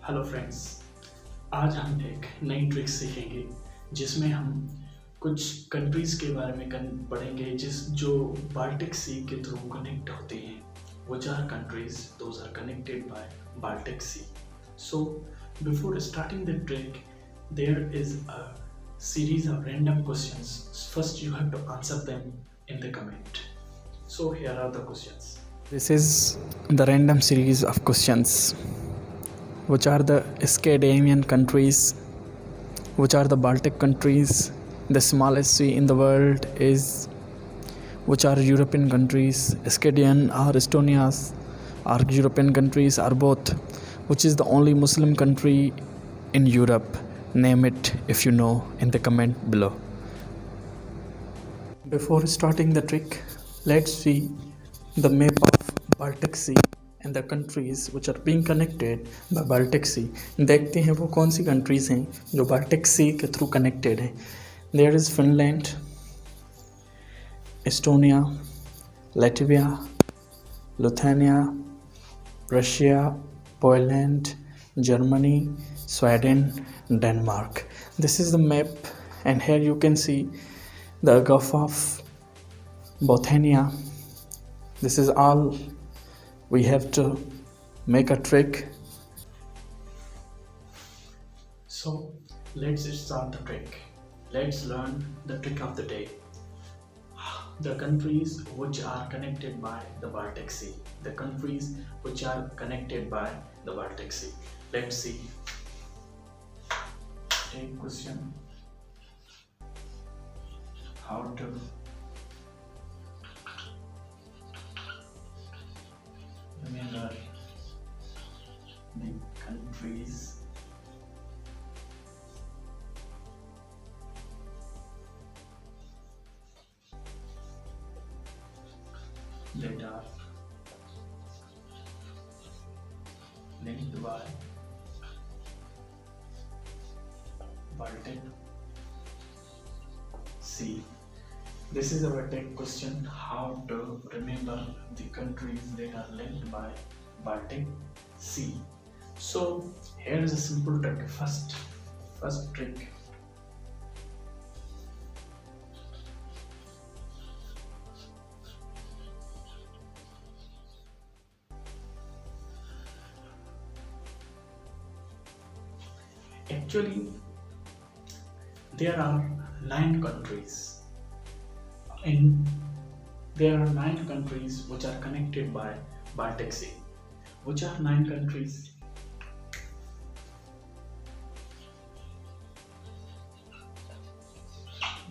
Hello friends, आज हम एक नई ट्रिक सीखेंगे जिसमें हम कुछ कंट्रीज़ के बारे में पढ़ेंगे जो बाल्टिक सी के थ्रू कनेक्ट होते हैं. Which are countries? Those are connected by Baltic Sea. So before starting the trick, there is a series of random questions. First you have to answer them in the comment. So here are the questions. This is the random series of questions. Which are the Scandinavian countries? Which are the Baltic countries? The smallest sea in the world is. Which are European countries? Scandinavian or Estonia are European countries or both? Which is the only Muslim country in Europe? Name it if you know in the comment below. Before starting the trick, let's see the map of Baltic Sea and the countries which are being connected by Baltic Sea. देखते हैं वो कौन सी countries हैं जो Baltic Sea के through connected हैं. There is Finland, Estonia, Latvia, Lithuania, Russia, Poland, Germany, Sweden, Denmark. This is the map, and here you can see the Gulf of Bothnia. This is all. We have to make a trick. So let's start the trick. Let's learn the trick of the day. The countries which are connected by the Baltic Sea. The countries which are connected by the Baltic Sea. Let's see. Take question. How to remember the countries that are linked by Baltic Sea. This is our tech question, how to remember the countries that are linked by Baltic Sea. So here is a simple trick. First trick. Actually, there are 9 countries. There are 9 countries which are connected by Baltic Sea. Which are 9 countries?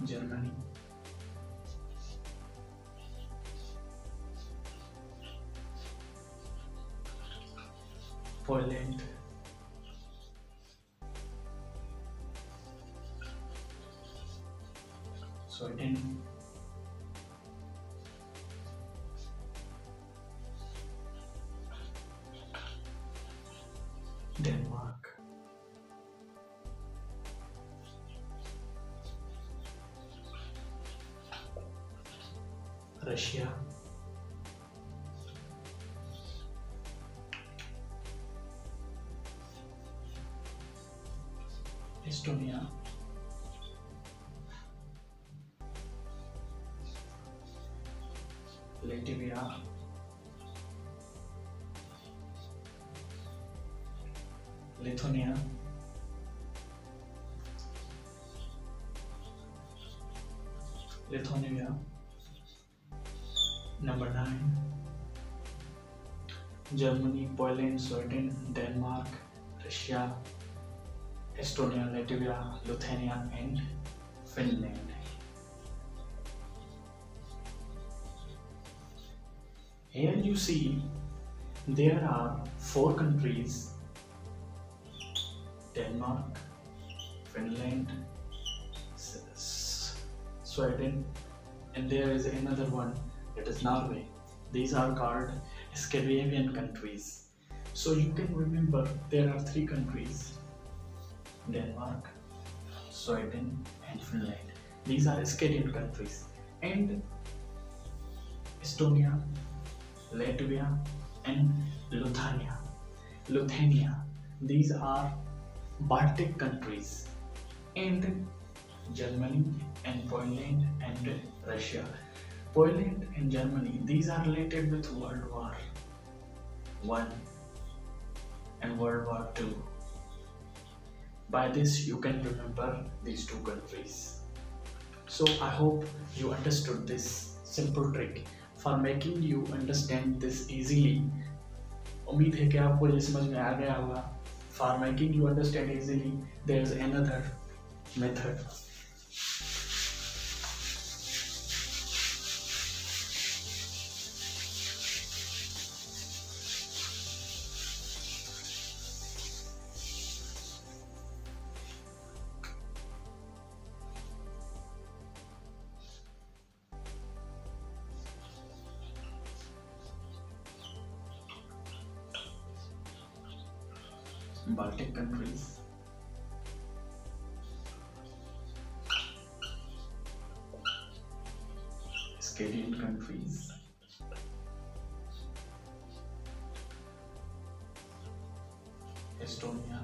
Germany, Poland, Sweden, Denmark, Russia, Estonia, Latvia, Lithuania, number 9, Germany, Poland, Sweden, Denmark, Russia, Estonia, Latvia, Lithuania and Finland. Here you see there are 4 countries: Denmark, Finland, Sweden, and there is another one, that is Norway. These are called Scandinavian countries. So you can remember there are 3 countries: Denmark, Sweden and Finland. These are Scandinavian countries. And Estonia, Latvia and Lithuania. These are Baltic countries and Germany and Poland and Russia. Poland and Germany, these are related with World War One and World War Two. By this, you can remember these two countries. So I hope you understood this simple trick for making you understand this easily. उम्मीद है कि आपको ये समझ में आ गया होगा. For making you understand easily, there is another method. Baltic countries, Scandinavian countries, Estonia,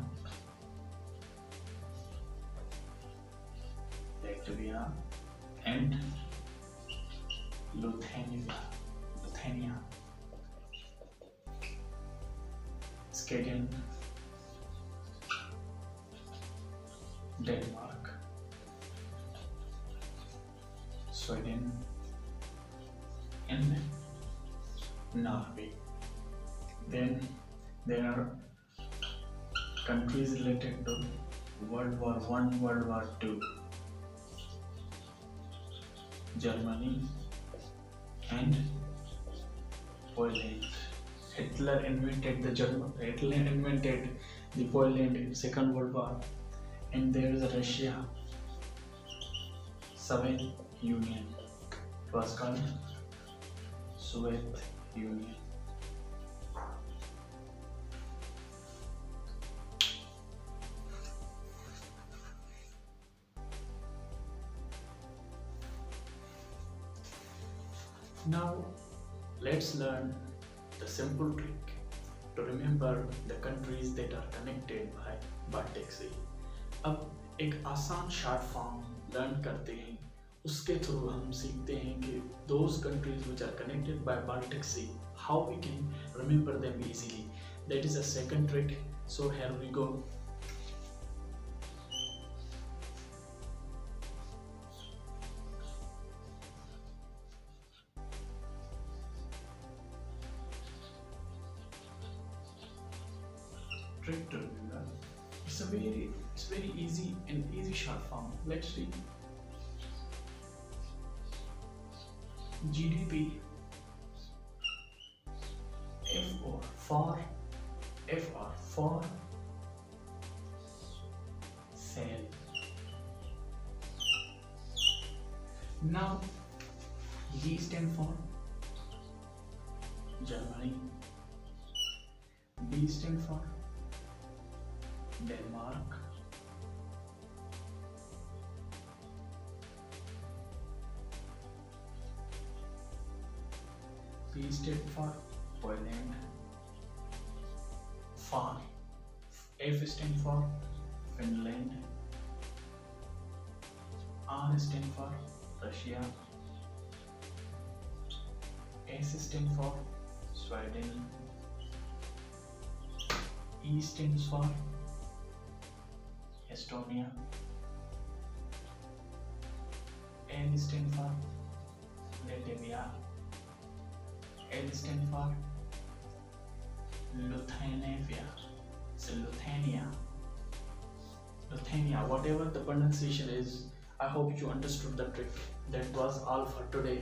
Latvia, and Lithuania, Scandinavian, Denmark, Sweden, and Norway. Then there are countries related to World War One, World War Two. Germany and Poland. Hitler invented the Poland in Second World War. And there is Russia, Soviet Union. It was called Soviet Union. Now let's learn the simple trick to remember the countries that are connected by Baltic Sea. अब एक आसान short form learn करते हैं, उसके through हम सीखते हैं कि those countries which are connected by Baltic Sea, how we can remember them easily. That is a second trick. So here we go. Trick to remember. It's very easy and easy short form. Let's see. GDP. FR for sale. Now G stand for Germany. D stand for Denmark. P stand for Poland. Far. F stand for Finland. R stand for Russia. S stand for Sweden. E stands for Estonia. L stands for Latvia. L stands for Lithuania. So Lithuania, whatever the pronunciation is, I hope you understood the trick. That was all for today.